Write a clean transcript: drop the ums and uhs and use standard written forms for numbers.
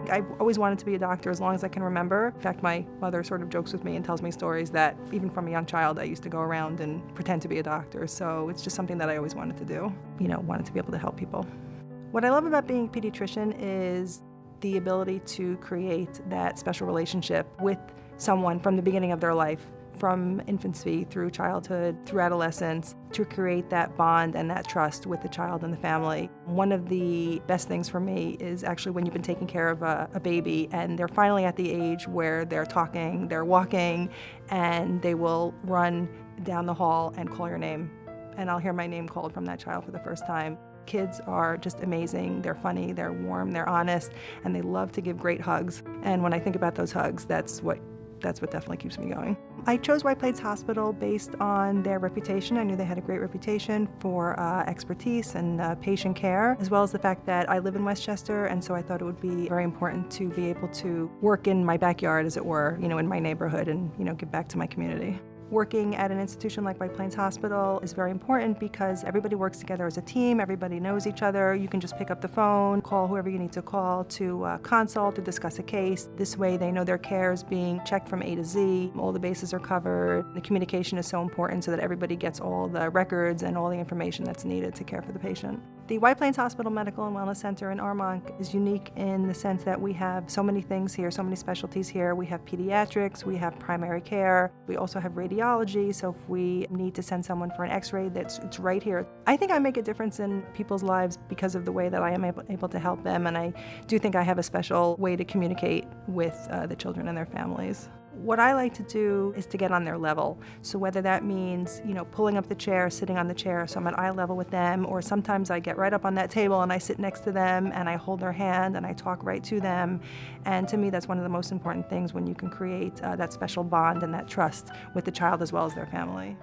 I've always wanted to be a doctor as long as I can remember. In fact, my mother sort of jokes with me and tells me stories that even from a young child I used to go around and pretend to be a doctor. So it's just something that I always wanted to do, wanted to be able to help people. What I love about being a pediatrician is the ability to create that special relationship with someone from the beginning of their life, from infancy through childhood, through adolescence, to create that bond and that trust with the child and the family. One of the best things for me is actually when you've been taking care of a baby and they're finally at the age where they're talking, they're walking, and they will run down the hall and call your name. And I'll hear my name called from that child for the first time. Kids are just amazing. They're funny, they're warm, they're honest, and they love to give great hugs. And when I think about those hugs, that's what definitely keeps me going. I chose White Plains Hospital based on their reputation. I knew they had a great reputation for expertise and patient care, as well as the fact that I live in Westchester, and so I thought it would be very important to be able to work in my backyard, as it were, in my neighborhood and, give back to my community. Working at an institution like White Plains Hospital is very important because everybody works together as a team, everybody knows each other. You can just pick up the phone, call whoever you need to call to consult, to discuss a case. This way they know their care is being checked from A to Z, all the bases are covered. The communication is so important so that everybody gets all the records and all the information that's needed to care for the patient. The White Plains Hospital Medical and Wellness Center in Armonk is unique in the sense that we have so many things here, so many specialties here. We have pediatrics, we have primary care, we also have radiology, so if we need to send someone for an x-ray, it's right here. I think I make a difference in people's lives because of the way that I am able to help them, and I do think I have a special way to communicate with the children and their families. What I like to do is to get on their level. So whether that means, pulling up the chair, sitting on the chair, so I'm at eye level with them, or sometimes I get right up on that table and I sit next to them and I hold their hand and I talk right to them. And to me, that's one of the most important things when you can create that special bond and that trust with the child as well as their family.